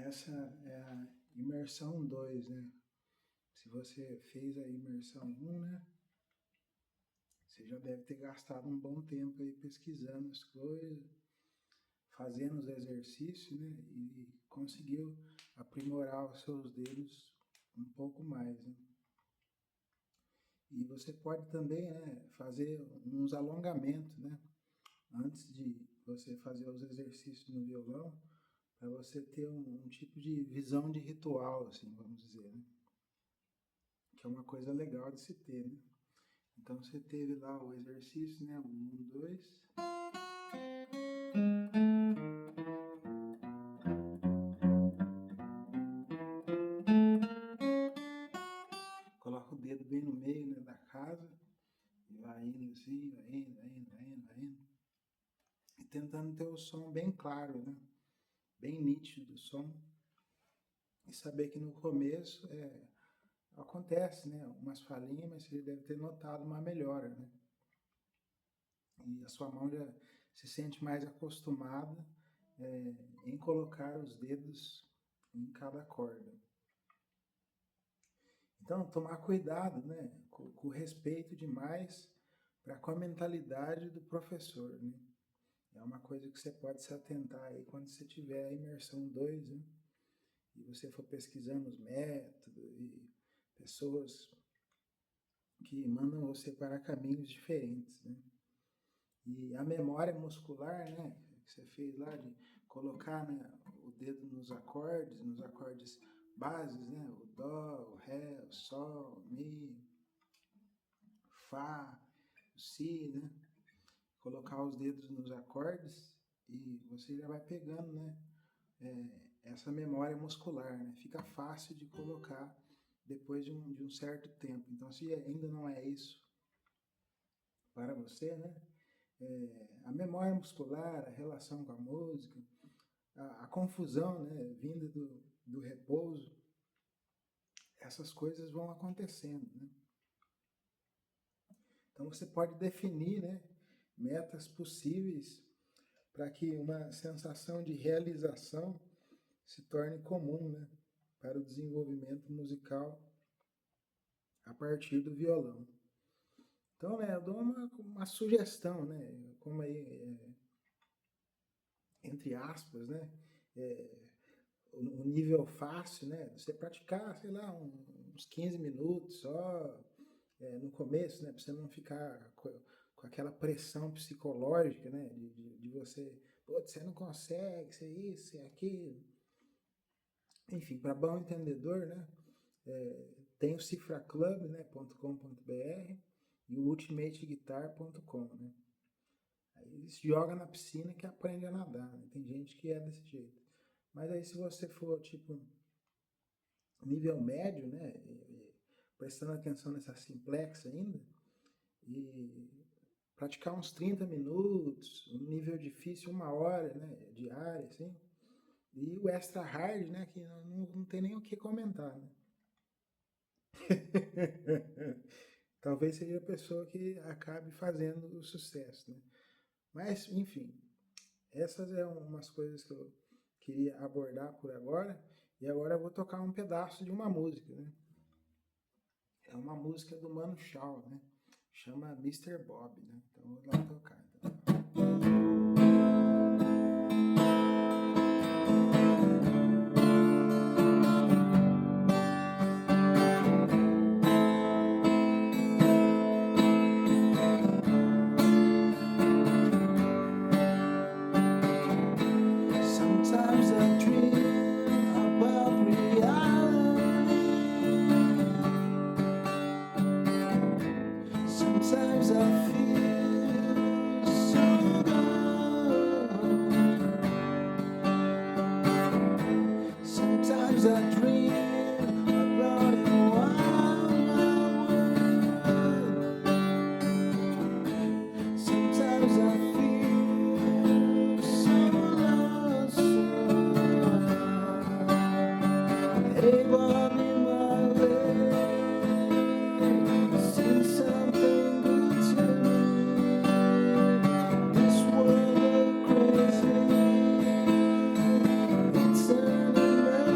Essa é a imersão 2, né? Se você fez a imersão 1, né? Você já deve ter gastado um bom tempo aí pesquisando as coisas, fazendo os exercícios, né? E conseguiu aprimorar os seus dedos um pouco mais, né? E você pode também, né, fazer uns alongamentos, né? Antes de você fazer os exercícios no violão, para você ter um tipo de visão de ritual, assim, vamos dizer, né? Que é uma coisa legal de se ter, né? Então você teve lá o exercício, né? 1, 2. Coloca o dedo bem no meio, né, da casa e vai indo assim, vai indo, vai indo, vai indo, vai indo. E tentando ter o som bem claro, né? Bem nítido o som. E saber que no começo acontece, né? Umas falhinhas, mas você deve ter notado uma melhora, né? E a sua mão já se sente mais acostumada em colocar os dedos em cada corda. Então, tomar cuidado, né? Com respeito demais para com a mentalidade do professor, né? É uma coisa que você pode se atentar aí quando você tiver a imersão 2, né? E você for pesquisando os métodos e pessoas que mandam você para caminhos diferentes, né? E a memória muscular, né, que você fez lá de colocar, né, o dedo nos acordes bases, né, o dó, o ré, o sol, o mi, o fá, o si, né, colocar os dedos nos acordes e você já vai pegando, né, essa memória muscular, né, fica fácil de colocar depois de um certo tempo. Então, se ainda não é isso para você, né, a memória muscular, a relação com a música, a confusão, né, vinda do repouso, essas coisas vão acontecendo, né? Então você pode definir, né, metas possíveis para que uma sensação de realização se torne comum, né, para o desenvolvimento musical a partir do violão. Então, né, eu dou uma sugestão, né, como aí, entre aspas, né, o nível fácil, né? Você praticar, sei lá, uns 15 minutos só no começo, né? Para você não ficar com aquela pressão psicológica, né? De você, pô, você não consegue, você isso, você aquilo. Enfim, para bom entendedor, né? Tem o cifraclub, né? .com.br e o ultimateguitar.com, né? Aí se joga na piscina que aprende a nadar, né? Tem gente que é desse jeito. Mas aí se você for, tipo, nível médio, né, prestando atenção nessa simplex ainda, e praticar uns 30 minutos, um nível difícil, 1 hora, né, diária, assim, e o extra hard, né, que não tem nem o que comentar, né. Talvez seja a pessoa que acabe fazendo o sucesso, né. Mas, enfim, essas são umas coisas que eu queria abordar por agora, e agora eu vou tocar um pedaço de uma música, né. É uma música do Mano Chao, né? Chama Mr. Bob, né? Então vou lá tocar. Então. Sometimes I dream about reality. Sometimes I feel so good. Sometimes I dream about a wild world. Sometimes I feel so lost. Hey, Bob, in my way. See something good to me. This world of crazy, it's an emergency.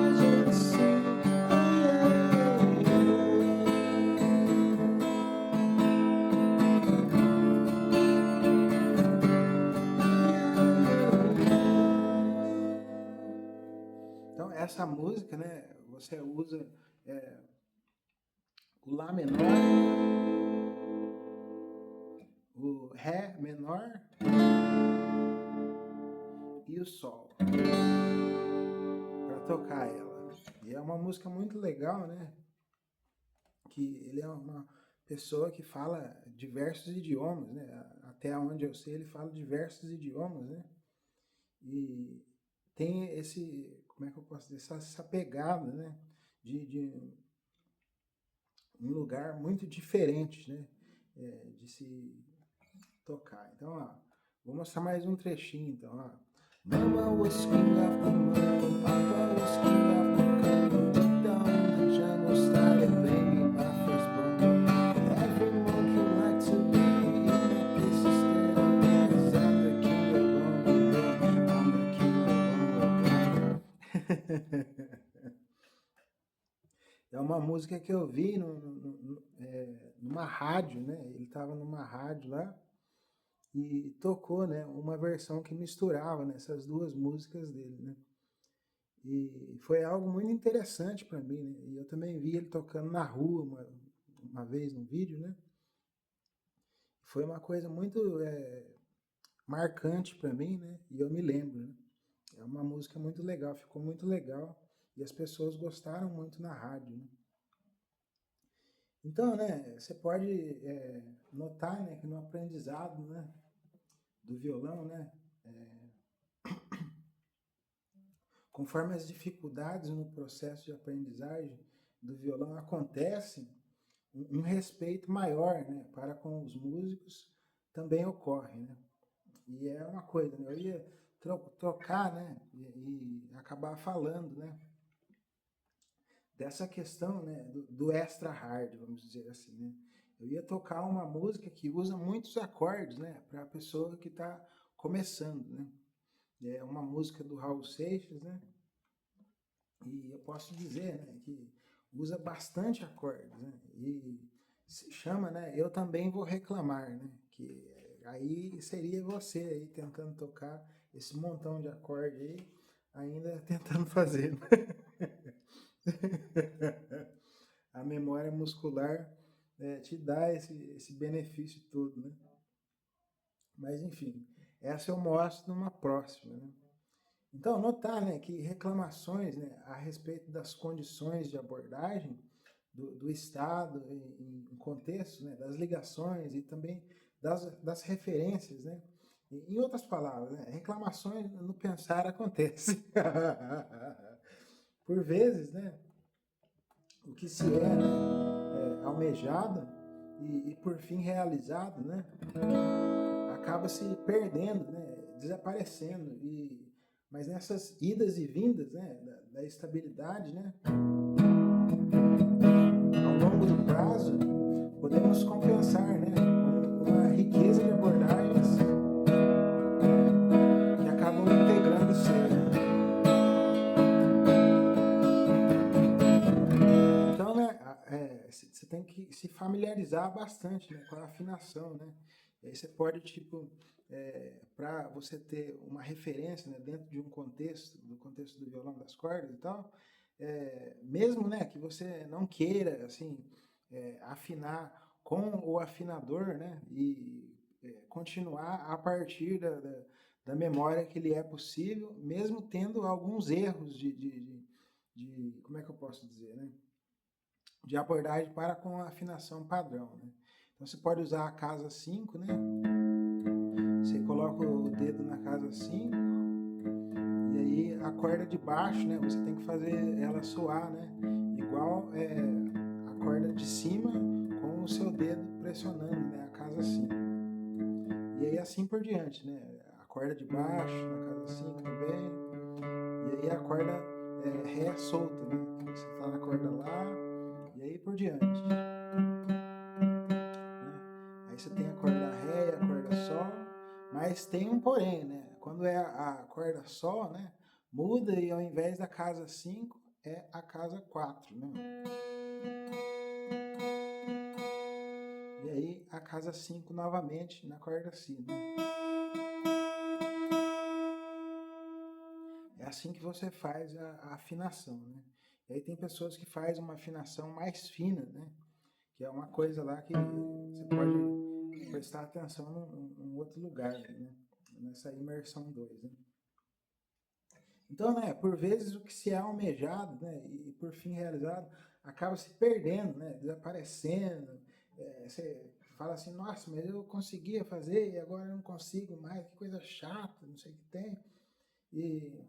Então, essa música, né, você usa o Lá menor, o Ré menor e o Sol para tocar ela. E é uma música muito legal, né? Que ele é uma pessoa que fala diversos idiomas, né? Até onde eu sei, ele fala diversos idiomas, né? E tem esse, como é que eu posso dizer, essa pegada, né? De um lugar muito diferente, né? De se tocar. Então, ó, vou mostrar mais um trechinho, então, ó. Mama was king of the moon, Papa was king of the moon, down the jungle started banging my first bone. Every monkey like to be in my place instead of cause I'm the king of Bongo, I'm the king of Bongo. É uma música que eu vi numa rádio, né? Ele estava numa rádio lá e tocou, né, uma versão que misturava, né, essas duas músicas dele, né? E foi algo muito interessante para mim, né? E eu também vi ele tocando na rua uma vez no vídeo, né? Foi uma coisa muito marcante para mim, né? E eu me lembro, né? É uma música muito legal, ficou muito legal e as pessoas gostaram muito na rádio, né? Então, né, você pode notar, né, que no aprendizado, né, do violão, né, conforme as dificuldades no processo de aprendizagem do violão acontecem, um respeito maior, né, para com os músicos também ocorre, né? E é uma coisa, né, eu ia trocar, né, e acabar falando, né, dessa questão, né, do extra hard, vamos dizer assim, né? Eu ia tocar uma música que usa muitos acordes, né, para a pessoa que está começando, né? É uma música do Raul Seixas, né? E eu posso dizer, né, que usa bastante acordes, né? E se chama, né, Eu Também Vou Reclamar, né? Que aí seria você aí tentando tocar esse montão de acorde aí, ainda tentando fazer, né? A memória muscular te dá esse benefício todo, né? Mas enfim, essa eu mostro numa próxima, né? Então, notar, né, que reclamações, né, a respeito das condições de abordagem do Estado em contexto, né, das ligações e também das referências, né? Em outras palavras, né, reclamações no pensar acontecem. Por vezes, né, o que se almejado e por fim realizado, né, acaba se perdendo, né, desaparecendo. Mas nessas idas e vindas, né, da estabilidade, né, ao longo do prazo, podemos compensar, né, uma riqueza de abordagens que acabam integrando o ser. Então, né, você tem que se familiarizar bastante, né, com a afinação, né? E aí você pode, tipo, para você ter uma referência, né, dentro de um contexto, do contexto do violão das cordas e tal, mesmo, né, que você não queira, assim, afinar com o afinador, né, e continuar a partir da memória que lhe é possível, mesmo tendo alguns erros como é que eu posso dizer, né? De abordagem para com a afinação padrão, né? Então você pode usar a casa 5, né? Você coloca o dedo na casa 5 e aí a corda de baixo, né? Você tem que fazer ela soar, né? Igual a corda de cima com o seu dedo pressionando, né? A casa 5. E aí assim por diante, né? A corda de baixo na casa 5 também. E aí a corda Ré solta, né? Você tá na corda Lá e aí por diante. Aí você tem a corda Ré e a corda Sol, mas tem um porém, né? Quando é a corda Sol, né? Muda e ao invés da casa 5 é a casa 4, né? E aí a casa 5 novamente na corda Si, né? assim que você faz a afinação, né? E aí tem pessoas que fazem uma afinação mais fina, né? Que é uma coisa lá que você pode prestar atenção num outro lugar, né? Nessa imersão 2, né? Então, né, por vezes o que se é almejado, né, e por fim realizado, acaba se perdendo, né, desaparecendo. Você fala assim, nossa, mas eu conseguia fazer e agora eu não consigo mais, que coisa chata, não sei o que tem. E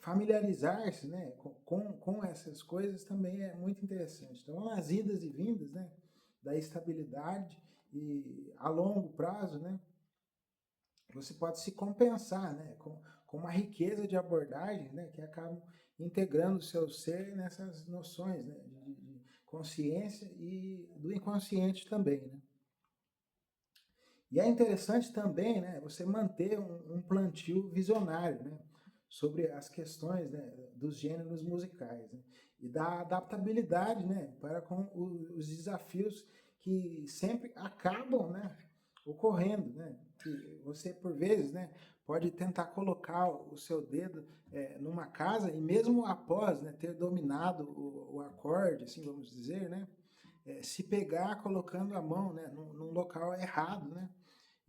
familiarizar-se, né, com essas coisas também é muito interessante. Então, nas idas e vindas, né, da estabilidade e a longo prazo, né, você pode se compensar, né, com uma riqueza de abordagens, né, que acabam integrando o seu ser nessas noções, né, de consciência e do inconsciente também, né. E é interessante também, né, você manter um plantio visionário, né, sobre as questões, né, dos gêneros musicais, né, e da adaptabilidade, né, para com os desafios que sempre acabam, né, ocorrendo, né, que você por vezes, né, pode tentar colocar o seu dedo numa casa e mesmo após, né, ter dominado o acorde, assim vamos dizer, né, se pegar colocando a mão, né, num local errado, né,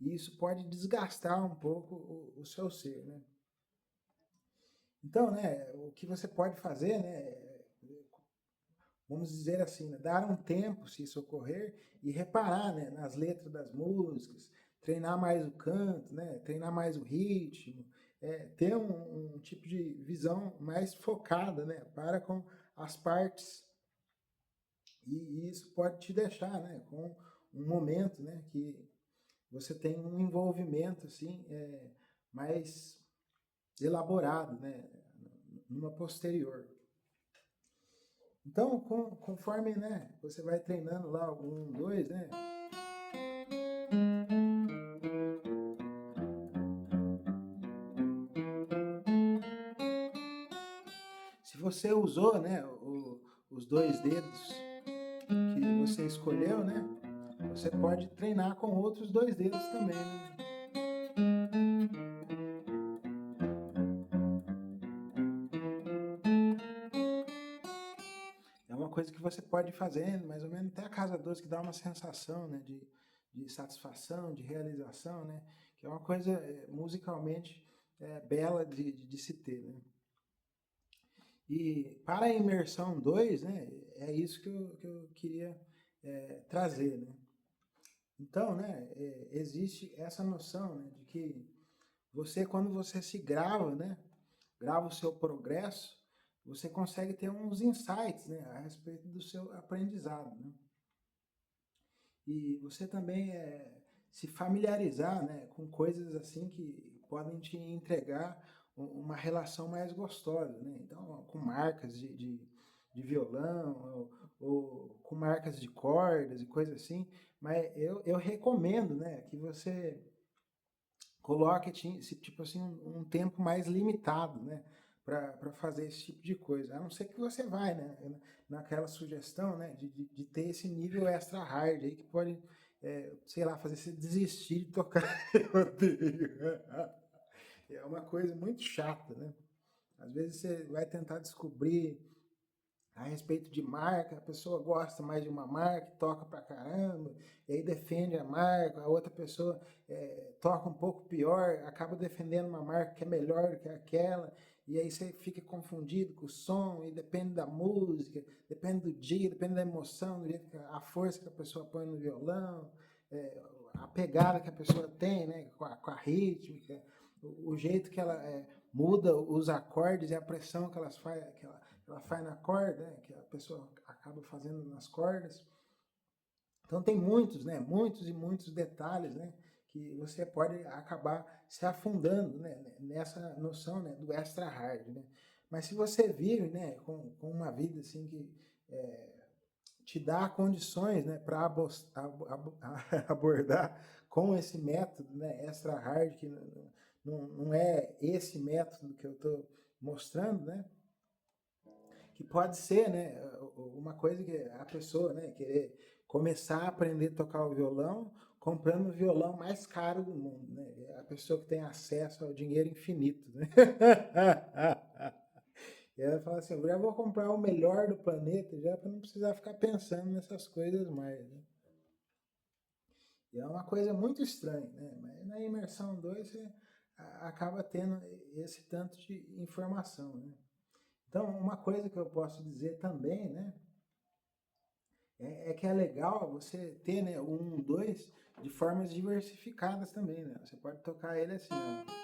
e isso pode desgastar um pouco o seu ser, né. Então, né, o que você pode fazer, né, vamos dizer assim, né, dar um tempo, se isso ocorrer, e reparar, né, nas letras das músicas, treinar mais o canto, né, treinar mais o ritmo, ter um tipo de visão mais focada, né, para com as partes, e isso pode te deixar, né, com um momento, né, que você tem um envolvimento assim mais elaborado, né, numa posterior. Então, conforme, né, você vai treinando lá um, dois, né, se você usou, né, os dois dedos que você escolheu, né, você pode treinar com outros dois dedos também, né? É uma coisa que você pode ir fazendo, mais ou menos até a casa doce, que dá uma sensação, né, de satisfação, de realização, né, que é uma coisa musicalmente bela de se ter, né. E para a imersão 2, né, é isso que eu queria trazer, né. Então, né, existe essa noção, né, de que você, quando você se grava, né, grava o seu progresso, você consegue ter uns insights, né, a respeito do seu aprendizado, né. E você também se familiarizar, né, com coisas assim que podem te entregar uma relação mais gostosa, né? Então, com marcas de violão, ou com marcas de cordas e coisas assim. Mas eu recomendo, né, que você coloque tipo assim, um tempo mais limitado, né? Para fazer esse tipo de coisa. A não ser que você vai, né? Naquela sugestão, né? De ter esse nível extra hard aí que pode, sei lá, fazer você desistir de tocar. Eu odeio. É uma coisa muito chata, né? Às vezes você vai tentar descobrir a respeito de marca, a pessoa gosta mais de uma marca, toca pra caramba, e aí defende a marca, a outra pessoa toca um pouco pior, acaba defendendo uma marca que é melhor do que aquela, e aí você fica confundido com o som, e depende da música, depende do dia, depende da emoção, do jeito a força que a pessoa põe no violão, a pegada que a pessoa tem, né, com a rítmica, o jeito que ela muda os acordes e a pressão que ela faz na corda, né, que a pessoa acaba fazendo nas cordas. Então tem muitos, né, muitos e muitos detalhes, né, que você pode acabar se afundando, né, nessa noção, né, do extra hard, né. Mas se você vive, né, com uma vida assim que te dá condições, né, para abordar com esse método, né, extra hard, que não é esse método que eu estou mostrando, né, que pode ser, né, uma coisa que a pessoa, né, querer começar a aprender a tocar o violão comprando o violão mais caro do mundo, né? É a pessoa que tem acesso ao dinheiro infinito, né? E ela fala assim, eu já vou comprar o melhor do planeta, já para não precisar ficar pensando nessas coisas mais, né? E é uma coisa muito estranha, né? Mas na imersão 2 você acaba tendo esse tanto de informação, né? Então, uma coisa que eu posso dizer também, né? É que é legal você ter, né, o 1, 2 de formas diversificadas também, né? Você pode tocar ele assim, ó.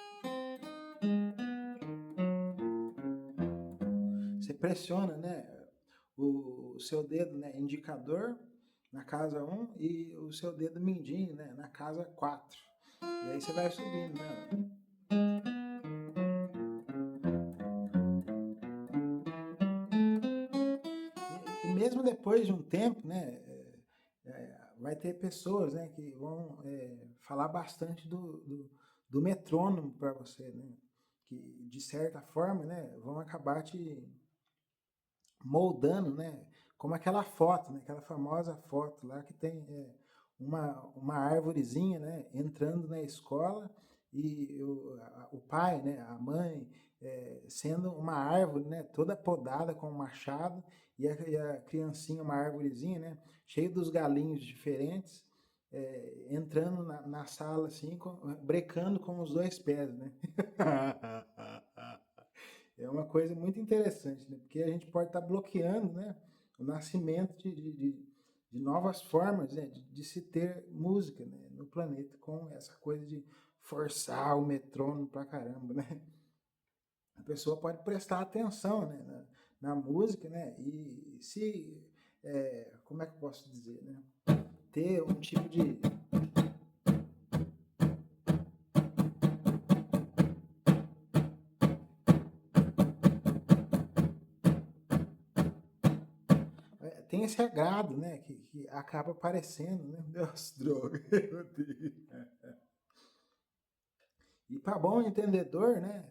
Você pressiona, né, o seu dedo, né, indicador na casa 1 e o seu dedo mindinho, né, na casa 4. E aí você vai subindo, né? E mesmo depois de um tempo, né, vai ter pessoas, né, que vão falar bastante do metrônomo para você, né? Que de certa forma, né, vão acabar te moldando, né? Como aquela foto, né? Aquela famosa foto lá que tem uma árvorezinha, né? Entrando na escola e o pai, né? A mãe sendo uma árvore, né? Toda podada com um machado e a criancinha uma árvorezinha, né? Cheio dos galinhos diferentes, entrando na sala assim, brecando com os dois pés, né? É uma coisa muito interessante, né? Porque a gente pode estar bloqueando, né, o nascimento de novas formas, né, de se ter música, né, no planeta, com essa coisa de forçar o metrônomo pra caramba, né? A pessoa pode prestar atenção, né, na música, né, e se, como é que eu posso dizer, né, ter um tipo de tem esse agrado, né, que acaba aparecendo, né? Deus, droga, meu Deus. E para bom entendedor, né,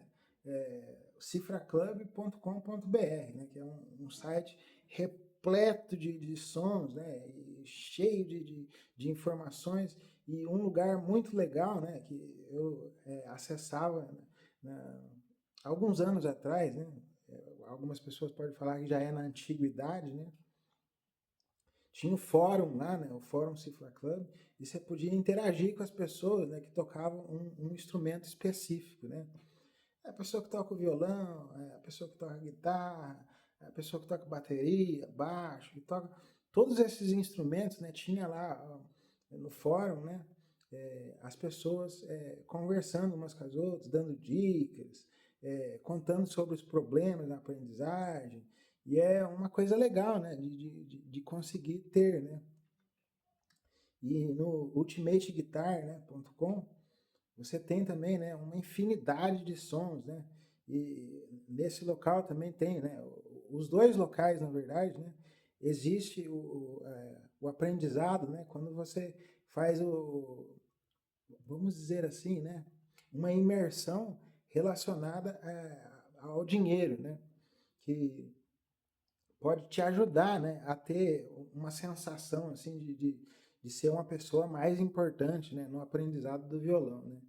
cifraclub.com.br, né, que é um site repleto de sons, né, e cheio de informações e um lugar muito legal, né, que eu acessava alguns anos atrás, né, algumas pessoas podem falar que já é na antiguidade, né, tinha um fórum lá, né, o Fórum Cifra Club, e você podia interagir com as pessoas, né, que tocavam um instrumento específico, né. A pessoa que toca o violão, a pessoa que toca guitarra, a pessoa que toca bateria, baixo, que toca todos esses instrumentos, né? Tinha lá no fórum, né? As pessoas conversando umas com as outras, dando dicas, contando sobre os problemas na aprendizagem. E é uma coisa legal, né? De conseguir ter, né? E no ultimateguitar.com você tem também, né, uma infinidade de sons, né? E nesse local também tem, né, os dois locais, na verdade, né? Existe o aprendizado, né? Quando você faz vamos dizer assim, né? Uma imersão relacionada ao dinheiro, né? Que pode te ajudar, né, a ter uma sensação assim de ser uma pessoa mais importante, né, no aprendizado do violão, né?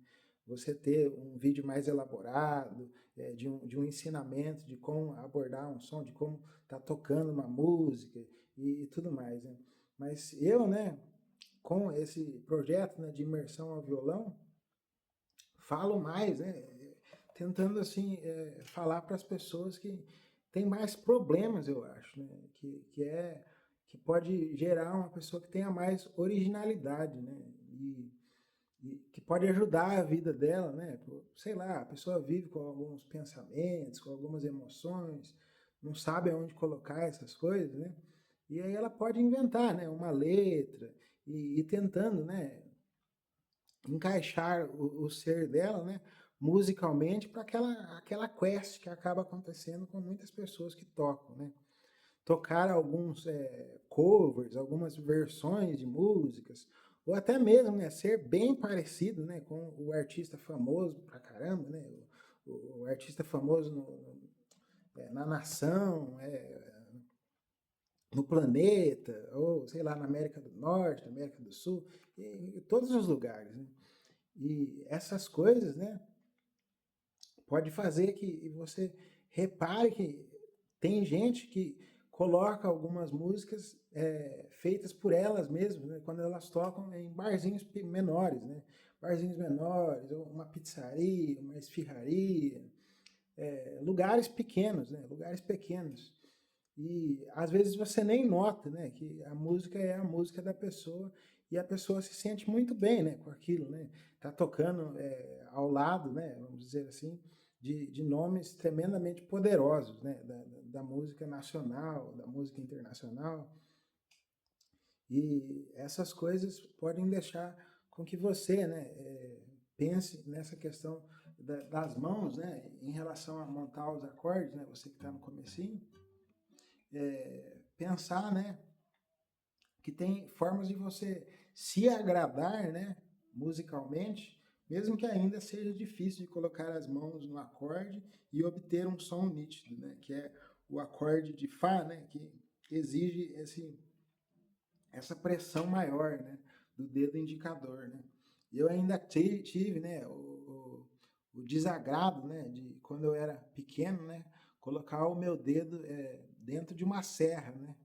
Você ter um vídeo mais elaborado, de um ensinamento de como abordar um som, de como tá tocando uma música e tudo mais, né? Mas eu, né, com esse projeto, né, de imersão ao violão, falo mais, né, tentando assim falar para as pessoas que têm mais problemas, eu acho, né, que pode gerar uma pessoa que tenha mais originalidade, né, e que pode ajudar a vida dela, né, sei lá, a pessoa vive com alguns pensamentos, com algumas emoções, não sabe aonde colocar essas coisas, né, e aí ela pode inventar, né, uma letra e tentando, né, encaixar o ser dela, né, musicalmente para aquela quest que acaba acontecendo com muitas pessoas que tocam, né? Tocar alguns covers, algumas versões de músicas, ou até mesmo, né, ser bem parecido, né, com o artista famoso pra caramba, né? O artista famoso na nação, no planeta, ou sei lá, na América do Norte, na América do Sul, em todos os lugares, né? E essas coisas, né, pode fazer que você repare que tem gente que coloca algumas músicas feitas por elas mesmas, né, quando elas tocam em barzinhos menores, né? Barzinhos menores, uma pizzaria, uma esfirraria, lugares pequenos, né? Lugares pequenos. E às vezes você nem nota, né, que a música é a música da pessoa e a pessoa se sente muito bem, né, com aquilo, né? Tá tocando ao lado, né, vamos dizer assim, de nomes tremendamente poderosos, né, da música nacional, da música internacional. E essas coisas podem deixar com que você, né, pense nessa questão das mãos, né, em relação a montar os acordes, né, você que está no comecinho, pensar, né, que tem formas de você se agradar, né, musicalmente, mesmo que ainda seja difícil de colocar as mãos no acorde e obter um som nítido, né, que é o acorde de Fá, né, que exige essa pressão maior, né, do dedo indicador, né. Eu ainda tive, né, o desagrado, né, de quando eu era pequeno, né, colocar o meu dedo dentro de uma serra, né.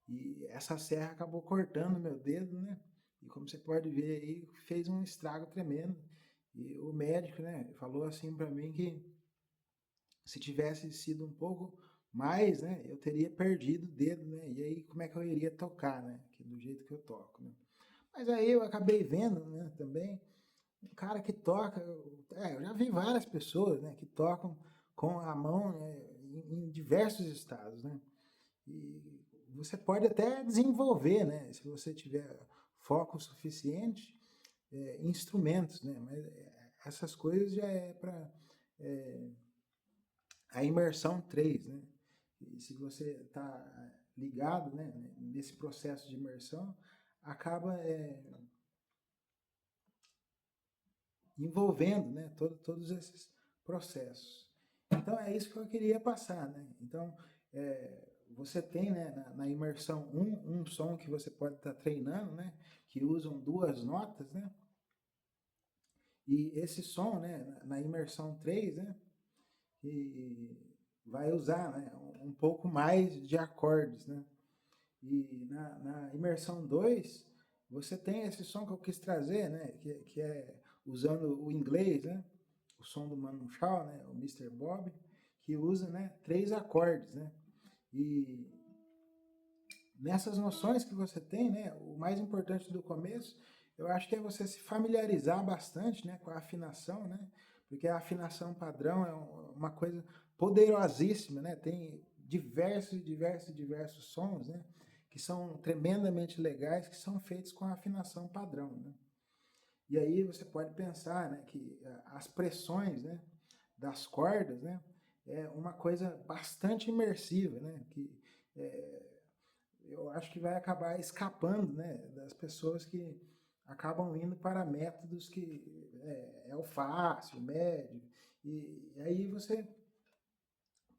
E essa serra acabou cortando meu dedo, né? E como você pode ver aí, fez um estrago tremendo. E o médico, né, falou assim para mim que se tivesse sido um pouco mais, né, eu teria perdido o dedo, né? E aí como é que eu iria tocar, né? Que do jeito que eu toco, né? Mas aí eu acabei vendo, né, também um cara que toca, eu já vi várias pessoas, né, que tocam com a mão, né, em diversos estados, né? E você pode até desenvolver, né, se você tiver foco suficiente, instrumentos, né? Mas essas coisas já é para a imersão 3, né? E se você está ligado, né, nesse processo de imersão, acaba envolvendo, né, todos esses processos. Então é isso que eu queria passar, né? Então você tem, né, na imersão um som que você pode estar treinando, né, que usam duas notas, né? E esse som, né, na imersão 3, né, e vai usar, né, um pouco mais de acordes, né? E na imersão 2 você tem esse som que eu quis trazer, né, que é usando o inglês, né, o som do Manu Chao, né, o Mr. Bob, que usa, né, três acordes, né? E nessas noções que você tem, né, o mais importante do começo, eu acho que é você se familiarizar bastante, né, com a afinação, né? Porque a afinação padrão é uma coisa poderosíssima, né? Tem diversos sons, né, que são tremendamente legais, que são feitos com a afinação padrão, né? E aí você pode pensar, né, que as pressões, né, das cordas, né, é uma coisa bastante imersiva, né, que eu acho que vai acabar escapando, né, das pessoas que acabam indo para métodos que é o fácil, o médio, e aí você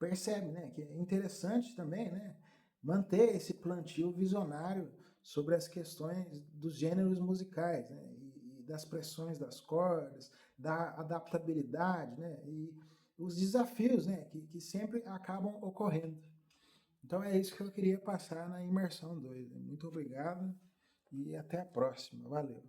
percebe, né, que é interessante também, né, manter esse plantio visionário sobre as questões dos gêneros musicais, né, e das pressões das cordas, da adaptabilidade, né, e os desafios, né, que sempre acabam ocorrendo. Então é isso que eu queria passar na imersão 2. Muito obrigado e até a próxima. Valeu.